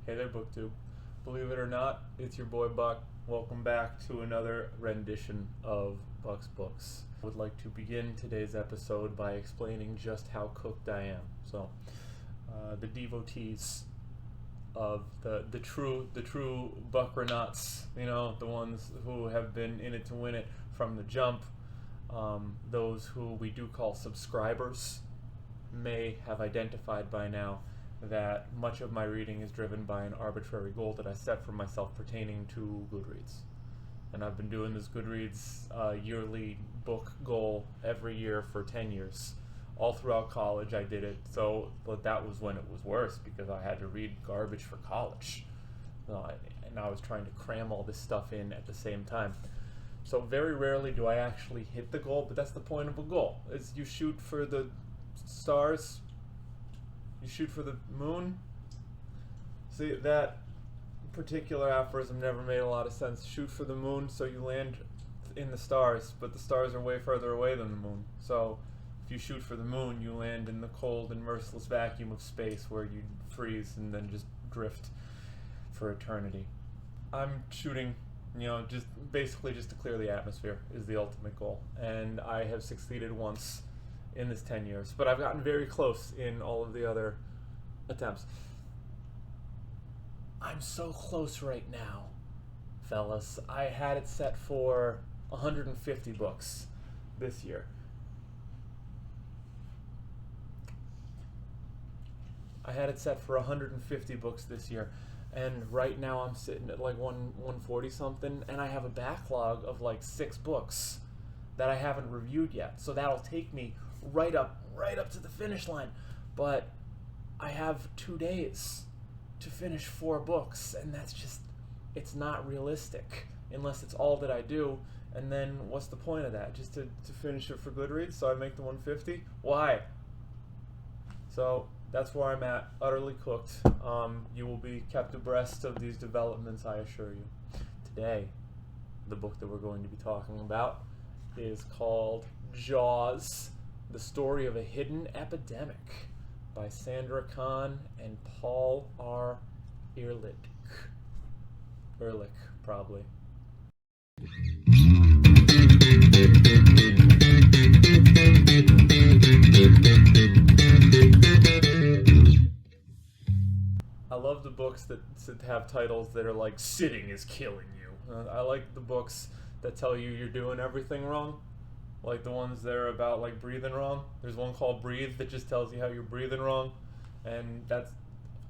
Hey there, BookTube. Believe it or not, it's your boy Buck. Welcome back to another rendition of Buck's Books. I would like to begin today's episode by explaining just how cooked I am. So, the devotees of the true Buckernauts, the ones who have been in it to win it from the jump, those who we do call subscribers, may have identified by now that much of my reading is driven by an arbitrary goal that I set for myself pertaining to Goodreads. And I've been doing this Goodreads yearly book goal every year for 10 years. All throughout college I did it, but that was when it was worse because I had to read garbage for college. And I was trying to cram all this stuff in at the same time. So very rarely do I actually hit the goal, but that's the point of a goal. Is you shoot for the stars, you shoot for the moon. See, that particular aphorism never made a lot of sense. Shoot for the moon so you land in the stars, but the stars are way further away than the moon. So if you shoot for the moon, you land in the cold and merciless vacuum of space where you freeze and then just drift for eternity. I'm shooting, just basically just to clear the atmosphere is the ultimate goal. And I have succeeded once in this 10 years, but I've gotten very close in all of the other attempts. I'm so close right now, fellas. I had it set for 150 books this year. I had it set for 150 books this year, and right now I'm sitting at like 140 something, and I have a backlog of like 6 books that I haven't reviewed yet. So that'll take me right up to the finish line. But I have 2 days to finish 4 books, and it's not realistic unless it's all that I do. And then what's the point of that? Just to finish it for Goodreads so I make the 150? Why? So that's where I'm at, utterly cooked. You will be kept abreast of these developments, I assure you. Today, the book that we're going to be talking about is called Jaws, The Story of a Hidden Epidemic by Sandra Kahn and Paul R. Ehrlich. Ehrlich, probably. I love the books that have titles that are like, sitting is killing you. I like the books that tell you you're doing everything wrong. Like the ones that are about like breathing wrong. There's one called Breathe that just tells you how you're breathing wrong. And that's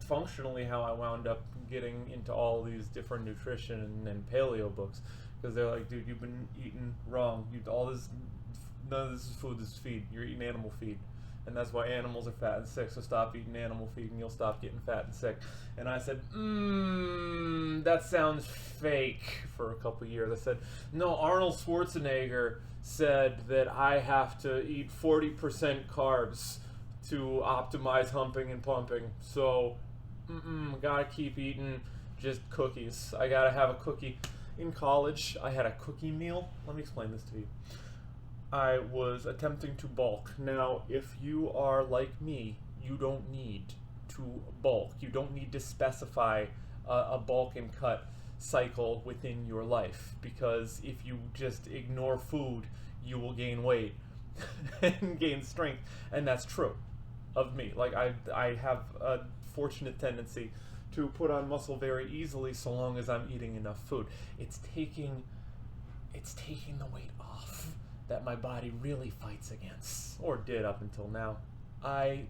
functionally how I wound up getting into all these different nutrition and paleo books. Because they're like, dude, you've been eating wrong. None of this is food, this is feed. You're eating animal feed. And that's why animals are fat and sick, so stop eating animal feed and you'll stop getting fat and sick. And I said, that sounds fake for a couple years. I said, no, Arnold Schwarzenegger said that I have to eat 40% carbs to optimize humping and pumping. So, gotta keep eating just cookies. I gotta have a cookie. In college, I had a cookie meal. Let me explain this to you. I was attempting to bulk. Now, if you are like me, you don't need to bulk. You don't need to specify a bulk and cut cycle within your life, because if you just ignore food, you will gain weight and gain strength, and that's true of me. Like I have a fortunate tendency to put on muscle very easily so long as I'm eating enough food. It's taking the weight off that my body really fights against, or did up until now. I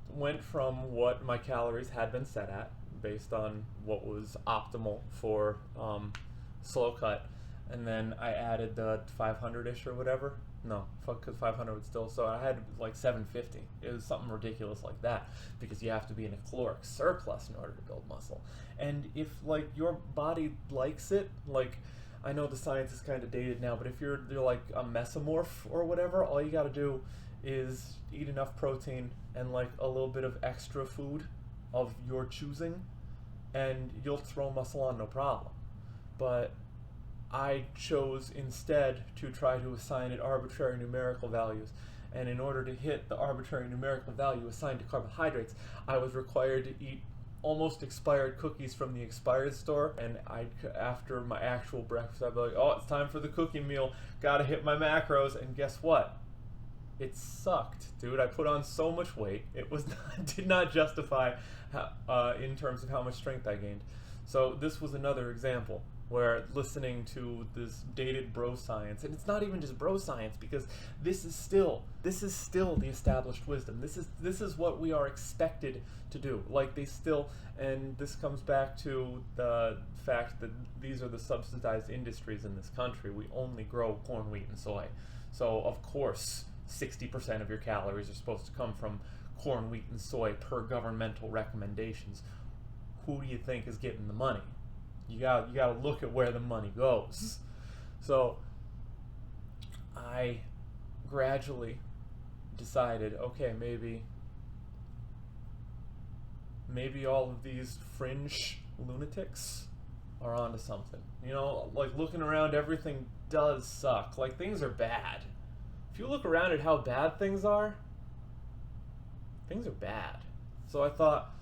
went from what my calories had been set at, based on what was optimal for slow cut, and then I added the 500-ish or whatever. No, fuck, because 500 would still, so I had like 750. It was something ridiculous like that, because you have to be in a caloric surplus in order to build muscle. And if like your body likes it, like, I know the science is kind of dated now, but if you're like a mesomorph or whatever, all you got to do is eat enough protein and like a little bit of extra food of your choosing, and you'll throw muscle on no problem. But I chose instead to try to assign it arbitrary numerical values. And in order to hit the arbitrary numerical value assigned to carbohydrates, I was required to eat almost expired cookies from the expired store, and after my actual breakfast, I'd be like, oh, it's time for the cookie meal, gotta hit my macros, and guess what? It sucked, dude. I put on so much weight. It was did not justify in terms of how much strength I gained. So this was another example where listening to this dated bro science, and it's not even just bro science, because this is still the established wisdom. This is what we are expected to do. Like they still, and this comes back to the fact that these are the subsidized industries in this country. We only grow corn, wheat, and soy. So of course 60% of your calories are supposed to come from corn, wheat, and soy per governmental recommendations. Who do you think is getting the money? You gotta look at where the money goes. So I gradually decided, okay, maybe all of these fringe lunatics are onto something. You know, like looking around, everything does suck. Like things are bad. If you look around at how bad things are bad. So I thought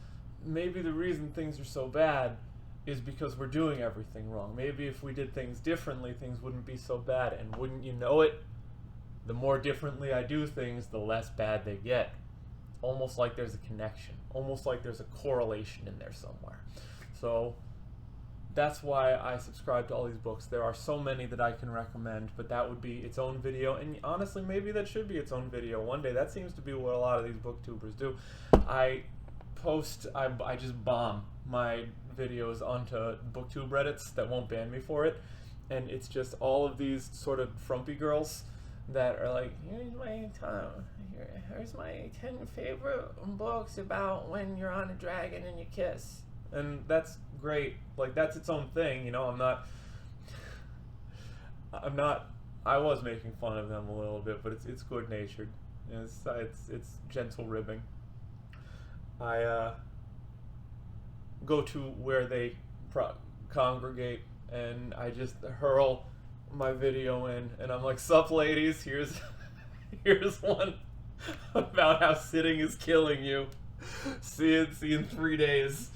maybe the reason things are so bad is because we're doing everything wrong. Maybe if we did things differently, things wouldn't be so bad. And wouldn't you know it, the more differently I do things, the less bad they get. Almost like there's a connection. Almost like there's a correlation in there somewhere. So that's why I subscribe to all these books. There are so many that I can recommend, but that would be its own video. And honestly, maybe that should be its own video one day. That seems to be what a lot of these booktubers do. I just bomb my videos onto booktube Reddits that won't ban me for it, and it's just all of these sort of frumpy girls that are like, here's my 10 favorite books about when you're on a dragon and you kiss. And that's great. Like, that's its own thing, you know. I was making fun of them a little bit, but it's good natured. It's gentle ribbing. I go to where they congregate, and I just hurl my video in, and I'm like, sup ladies, here's one about how sitting is killing you. See you in 3 days.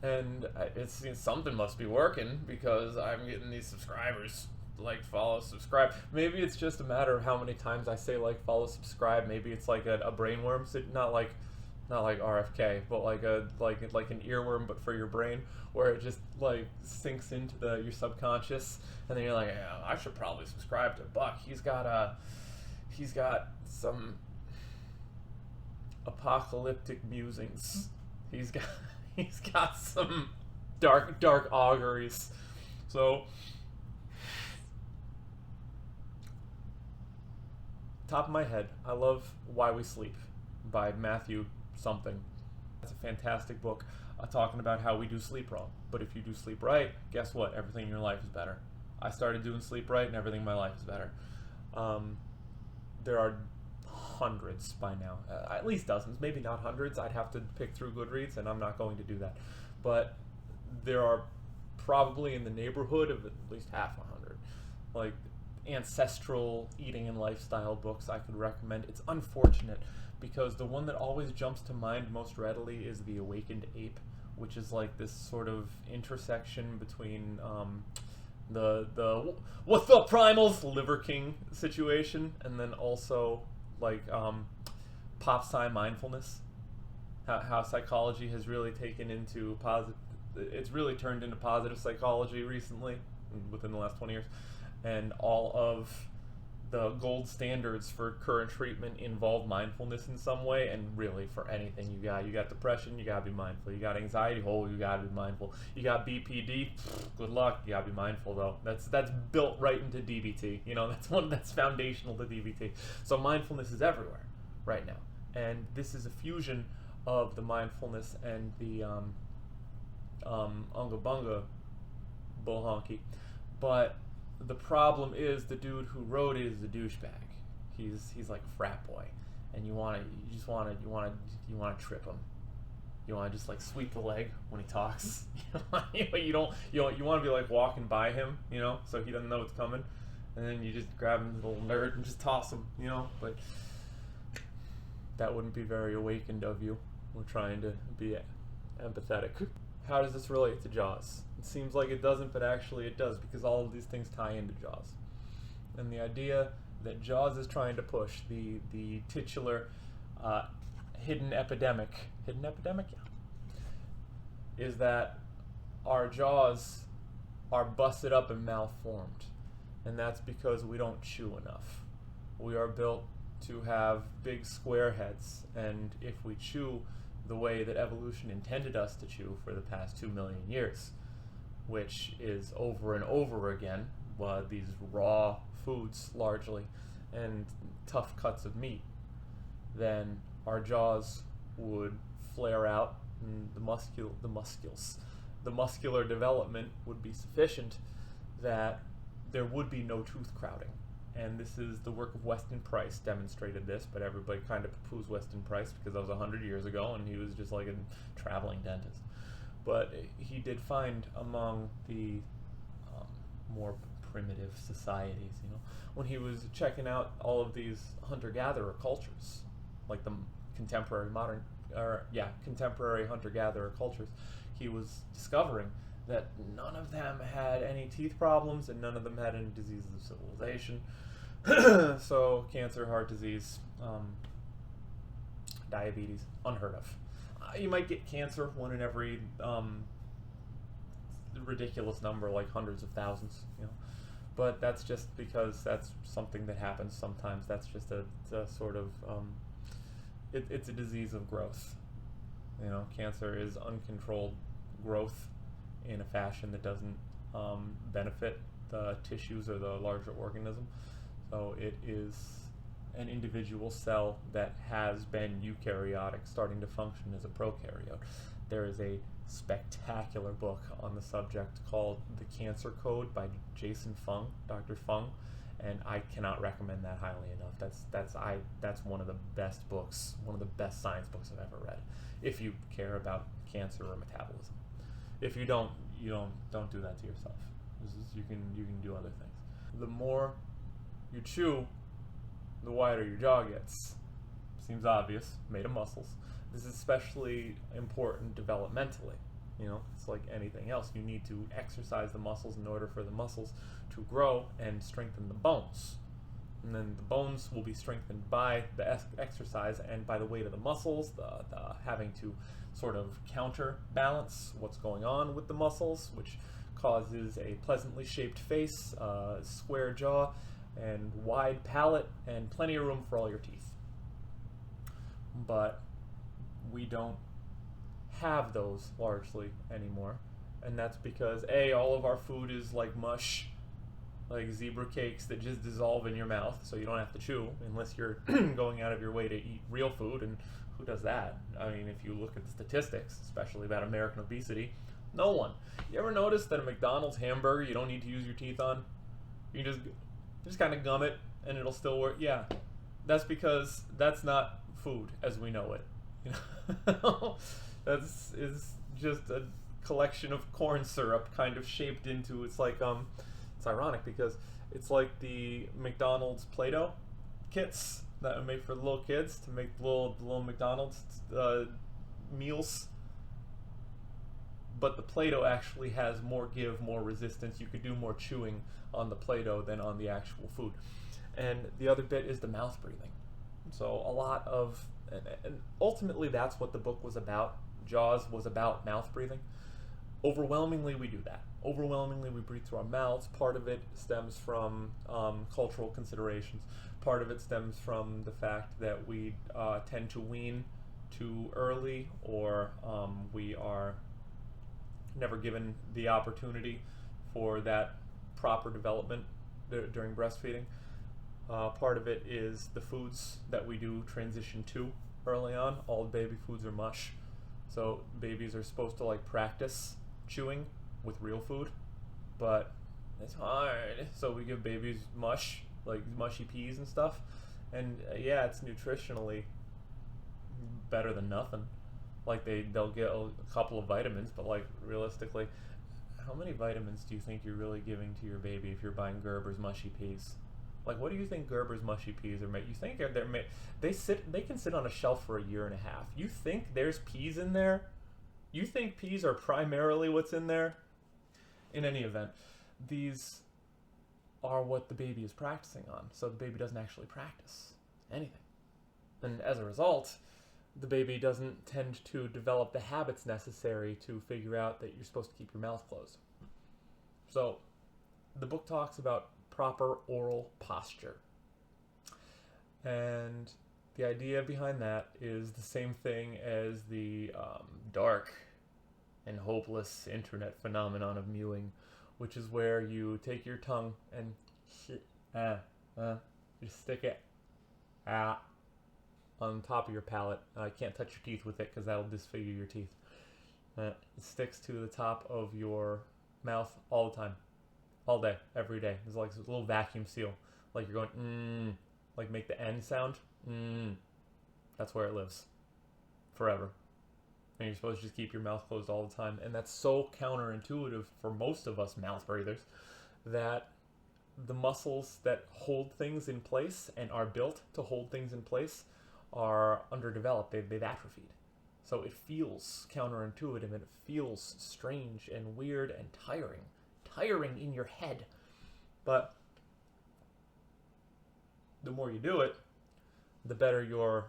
And it's something must be working, because I'm getting these subscribers. Like, follow, subscribe. Maybe it's just a matter of how many times I say like, follow, subscribe. Maybe it's like a brainworm, not like RFK, but like an earworm, but for your brain, where it just like sinks into your subconscious, and then you're like, yeah, I should probably subscribe to Buck. He's got some apocalyptic musings. He's got some dark auguries. So top of my head, I love Why We Sleep by Matthew something. That's a fantastic book talking about how we do sleep wrong. But if you do sleep right, guess what? Everything in your life is better. I started doing sleep right, and everything in my life is better. There are hundreds by now, at least dozens, maybe not hundreds. I'd have to pick through Goodreads, and I'm not going to do that. But there are probably in the neighborhood of at least half 100, like ancestral eating and lifestyle books I could recommend. It's unfortunate, because the one that always jumps to mind most readily is The Awakened Ape, which is like this sort of intersection between the what's up primals, Liver King situation, and then also like pop sci mindfulness, how psychology has really taken into it's really turned into positive psychology recently, within the last 20 years, and all of the gold standards for current treatment involve mindfulness in some way. And really, for anything you got depression, you gotta be mindful. You got anxiety, you gotta be mindful. You got BPD, good luck, you gotta be mindful though. That's built right into DBT. You know, that's foundational to DBT. So mindfulness is everywhere right now, and this is a fusion of the mindfulness and the unga bunga bull honky. But the problem is the dude who wrote it is a douchebag. He's like a frat boy, and you want to trip him. You want to just like sweep the leg when he talks. You want to be like walking by him, you know, so he doesn't know what's coming, and then you just grab him, little nerd, and just toss him, you know. But that wouldn't be very awakened of you. We're trying to be empathetic. How does this relate to Jaws? It seems like it doesn't, but actually it does, because all of these things tie into Jaws. And the idea that Jaws is trying to push, the titular hidden epidemic, yeah, is that our jaws are busted up and malformed. And that's because we don't chew enough. We are built to have big square heads, and if we chew the way that evolution intended us to chew for the past 2 million years, which is over and over again, these raw foods largely, and tough cuts of meat, then our jaws would flare out, and the muscular development would be sufficient that there would be no tooth crowding. And this is the work of Weston Price demonstrated this, but everybody kind of poo-poos Weston Price because that was 100 years ago and he was just like a traveling dentist. But he did find among the more primitive societies, when he was checking out all of these hunter-gatherer cultures, like the contemporary hunter-gatherer cultures, he was discovering that none of them had any teeth problems and none of them had any diseases of civilization. So cancer, heart disease, diabetes, unheard of. You might get cancer one in every ridiculous number, like hundreds of thousands, but that's just because that's something that happens sometimes. That's just a sort of it's a disease of growth. Cancer is uncontrolled growth in a fashion that doesn't benefit the tissues or the larger organism. So it is an individual cell that has been eukaryotic starting to function as a prokaryote. There is a spectacular book on the subject called The Cancer Code by Dr. Fung, and I cannot recommend that highly enough. That's one of the best books, one of the best science books I've ever read, if you care about cancer or metabolism. If you don't do that to yourself. You can do other things. The more you chew, the wider your jaw gets. Seems obvious, made of muscles. This is especially important developmentally. It's like anything else. You need to exercise the muscles in order for the muscles to grow and strengthen the bones. And then the bones will be strengthened by the exercise and by the weight of the muscles, the having to sort of counterbalance what's going on with the muscles, which causes a pleasantly shaped face, square jaw, and wide palate, and plenty of room for all your teeth. But we don't have those largely anymore, and that's because all of our food is like mush, like zebra cakes that just dissolve in your mouth, so you don't have to chew unless you're going out of your way to eat real food, and who does that? I mean, if you look at the statistics, especially about American obesity, no one. You ever notice that a McDonald's hamburger you don't need to use your teeth on? You just kind of gum it and it'll still work. Yeah, that's because that's not food as we know it. That's is just a collection of corn syrup kind of shaped into. It's like it's ironic because it's like the McDonald's Play-Doh kits that are made for little kids to make the little McDonald's meals. But the Play-Doh actually has more give, more resistance. You could do more chewing on the Play-Doh than on the actual food. And the other bit is the mouth breathing. So a lot of, and ultimately that's what the book was about. Jaws was about mouth breathing. Overwhelmingly we do that. Overwhelmingly we breathe through our mouths. Part of it stems from cultural considerations. Part of it stems from the fact that we tend to wean too early, or we are never given the opportunity for that proper development during breastfeeding. Part of it is the foods that we do transition to early on. All baby foods are mush. So babies are supposed to practice chewing with real food, but it's hard. So we give babies mush, like mushy peas and stuff. And yeah, it's nutritionally better than nothing. They'll get a couple of vitamins, but realistically, how many vitamins do you think you're really giving to your baby if you're buying Gerber's mushy peas? What do you think Gerber's mushy peas are made? You think they're made? They can sit on a shelf for a year and a half. You think there's peas in there You think peas are primarily what's in there? In any event, these are what the baby is practicing on. So the baby doesn't actually practice anything. And as a result, the baby doesn't tend to develop the habits necessary to figure out that you're supposed to keep your mouth closed. So the book talks about proper oral posture. And the idea behind that is the same thing as the dark and hopeless internet phenomenon of mewing, which is where you take your tongue and just stick it on top of your palate. I can't touch your teeth with it because that'll disfigure your teeth. It sticks to the top of your mouth all the time, all day, every day. There's like this little vacuum seal, like you're going like make the N sound. That's where it lives forever. And you're supposed to just keep your mouth closed all the time. And that's so counterintuitive for most of us mouth breathers that the muscles that hold things in place and are built to hold things in place are underdeveloped. They've atrophied. So it feels counterintuitive and it feels strange and weird and tiring in your head. But the more you do it, the better your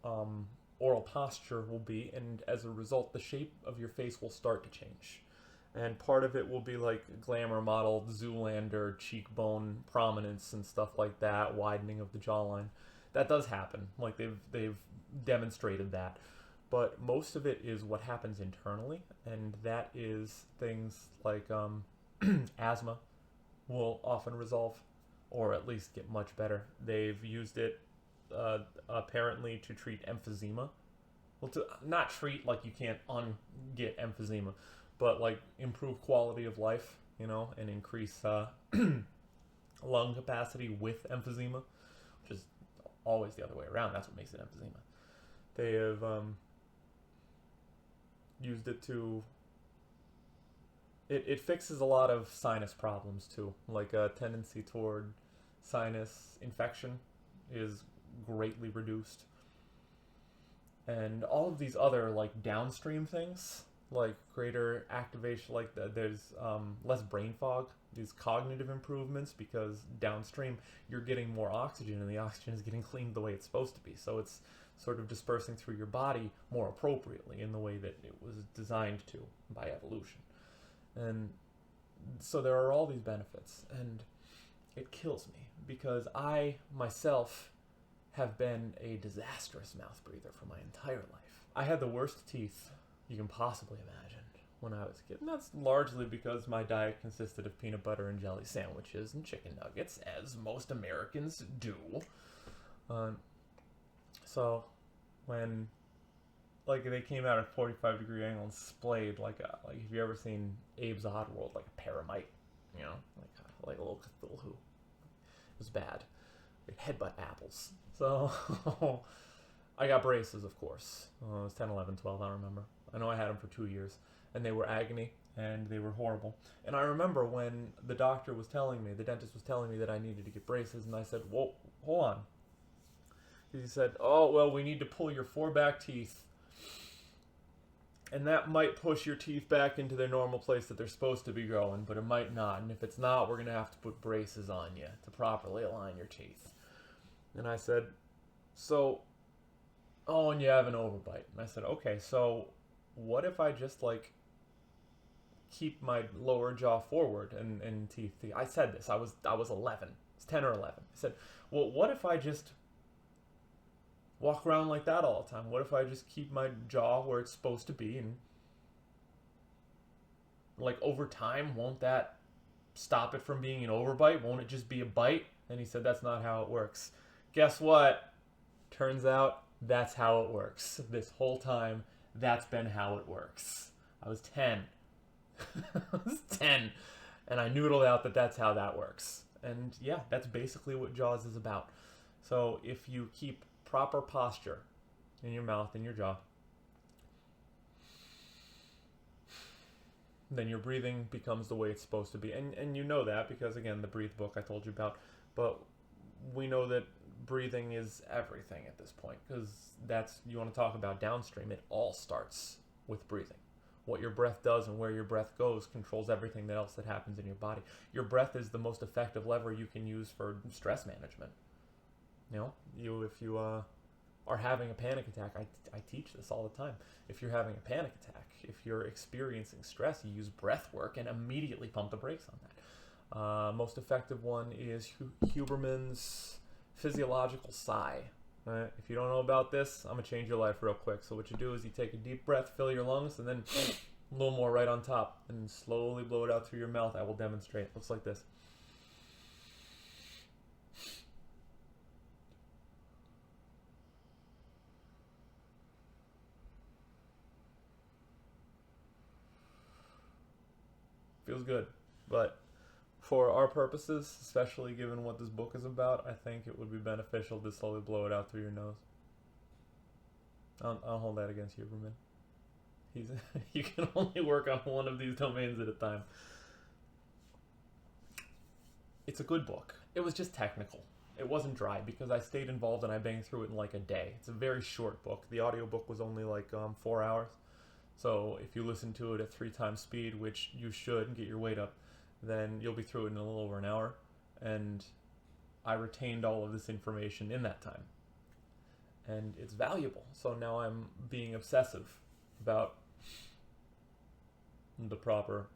oral posture will be, and as a result, the shape of your face will start to change. And part of it will be like glamour model, Zoolander, cheekbone prominence and stuff like that, widening of the jawline. That does happen. Like they've demonstrated that. But most of it is what happens internally, and that is things like asthma will often resolve, or at least get much better. They've used it apparently to treat emphysema. Well, to not treat like you can't get emphysema, but like improve quality of life, and increase lung capacity with emphysema, which is always the other way around. That's what makes it emphysema. They have used it to... It fixes a lot of sinus problems too, like a tendency toward sinus infection is greatly reduced. And all of these other like downstream things, like greater activation, like there's less brain fog, these cognitive improvements, because downstream you're getting more oxygen and the oxygen is getting cleaned the way it's supposed to be. So it's sort of dispersing through your body more appropriately in the way that it was designed to by evolution. And so there are all these benefits, and it kills me because I myself have been a disastrous mouth breather for my entire life. I had the worst teeth you can possibly imagine when I was a kid. And that's largely because my diet consisted of peanut butter and jelly sandwiches and chicken nuggets, as most Americans do. So when they came out at 45-degree angle and splayed like have you ever seen Abe's Oddworld, like a paramite, like a little Cthulhu. It was bad. They'd headbutt apples. So I got braces, of course. I was 10, 11, 12, I don't remember. I know I had them for 2 years, and they were agony, and they were horrible. And I remember when the dentist was telling me that I needed to get braces, and I said, whoa, hold on. He said, oh, well, we need to pull your 4 back teeth, and that might push your teeth back into their normal place that they're supposed to be growing, but it might not. And if it's not, we're going to have to put braces on you to properly align your teeth. And I said, and you have an overbite. And I said, okay, so what if I just keep my lower jaw forward and teeth? I said this. I was 11. It's 10 or 11. I said, well, what if I just walk around like that all the time? What if I just keep my jaw where it's supposed to be, and over time, won't that stop it from being an overbite? Won't it just be a bite? And he said, that's not how it works. Guess what? Turns out that's how it works. This whole time, that's been how it works. I was 10. I was 10. And I noodled out that that's how that works. And yeah, that's basically what Jaws is about. So if you keep proper posture in your mouth and your jaw, then your breathing becomes the way it's supposed to be. And you know that because, again, the Breathe book I told you about. But we know that breathing is everything at this point, because you want to talk about downstream, it all starts with breathing. What your breath does and where your breath goes controls everything else that happens in your body. Your breath is the most effective lever you can use for stress management. If you are having a panic attack, I teach this all the time. If you're having a panic attack, if you're experiencing stress, you use breath work and immediately pump the brakes on that. Most effective one is Huberman's physiological sigh. Right? If you don't know about this, I'm going to change your life real quick. So what you do is you take a deep breath, fill your lungs, and then a little more right on top, and slowly blow it out through your mouth. I will demonstrate. It looks like this. Feels good. But for our purposes, especially given what this book is about, I think it would be beneficial to slowly blow it out through your nose. I'll hold that against Huberman. You can only work on one of these domains at a time. It's a good book. It was just technical. It wasn't dry because I stayed involved and I banged through it in like a day. It's a very short book. The audiobook was only like 4 hours. So if you listen to it at 3 times speed, which you should, get your weight up, then you'll be through it in a little over an hour. And I retained all of this information in that time. And it's valuable. So now I'm being obsessive about the proper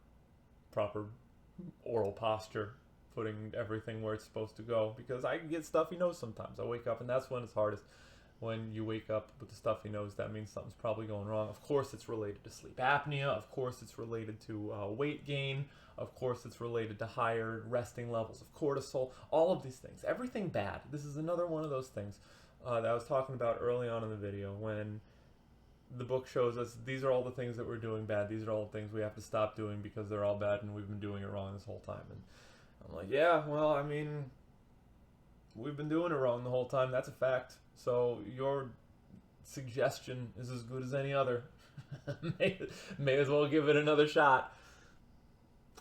oral posture, putting everything where it's supposed to go, because I get stuffy nose sometimes. I wake up and that's when it's hardest. When you wake up with the stuffy nose, that means something's probably going wrong. Of course it's related to sleep apnea. Of course it's related to weight gain. Of course it's related to higher resting levels of cortisol. All of these things. Everything bad. This is another one of those things that I was talking about early on in the video, when the book shows us these are all the things that we're doing bad. These are all the things we have to stop doing because they're all bad and we've been doing it wrong this whole time. And I'm like, yeah, well, I mean, we've been doing it wrong the whole time. That's a fact. So your suggestion is as good as any other. may as well give it another shot.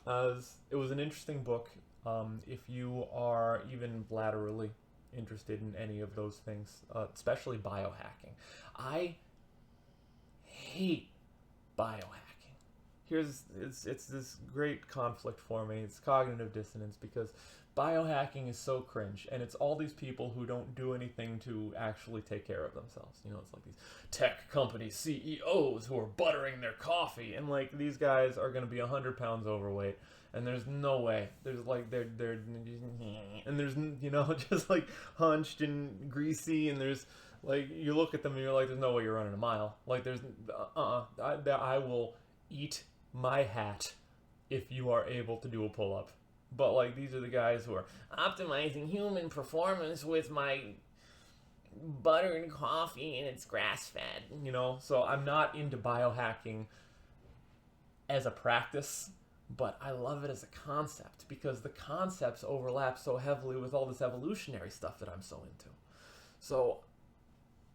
It was an interesting book. If you are even laterally interested in any of those things, especially biohacking. I hate biohacking. It's this great conflict for me. It's cognitive dissonance, because biohacking is so cringe, and it's all these people who don't do anything to actually take care of themselves. It's like these tech company CEOs who are buttering their coffee, and like these guys are going to be 100 pounds overweight, and there's no way. There's like they're and there's just like hunched and greasy, and there's like you look at them and you're like, there's no way you're running a mile. Like there's I will eat my hat if you are able to do a pull-up. But like these are the guys who are optimizing human performance with my butter and coffee, and it's grass-fed, So I'm not into biohacking as a practice, but I love it as a concept because the concepts overlap so heavily with all this evolutionary stuff that I'm so into. So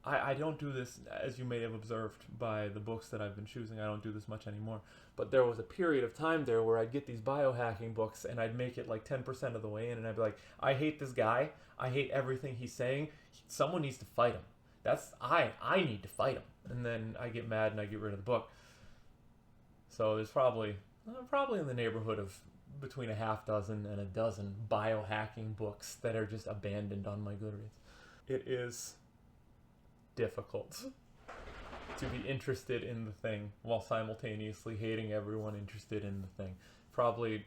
I don't do this, as you may have observed by the books that I've been choosing. I don't do this much anymore. But there was a period of time there where I'd get these biohacking books and I'd make it like 10% of the way in, and I'd be like, I hate this guy. I hate everything he's saying. Someone needs to fight him. I need to fight him. And then I get mad and I get rid of the book. So there's probably in the neighborhood of between a half dozen and a dozen biohacking books that are just abandoned on my Goodreads. It is difficult to be interested in the thing while simultaneously hating everyone interested in the thing. Probably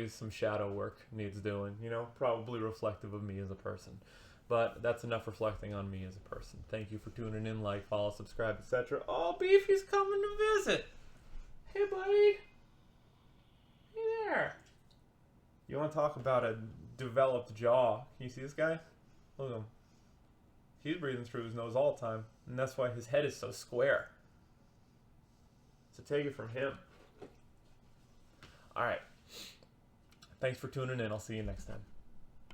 some shadow work needs doing, probably reflective of me as a person. But that's enough reflecting on me as a person. Thank you for tuning in, like, follow, subscribe, etc. Oh, Beefy's coming to visit. Hey, buddy. Hey there. You want to talk about a developed jaw? Can you see this guy? Look at him. He's breathing through his nose all the time, and that's why his head is so square. So take it from him. All right. Thanks for tuning in. I'll see you next time.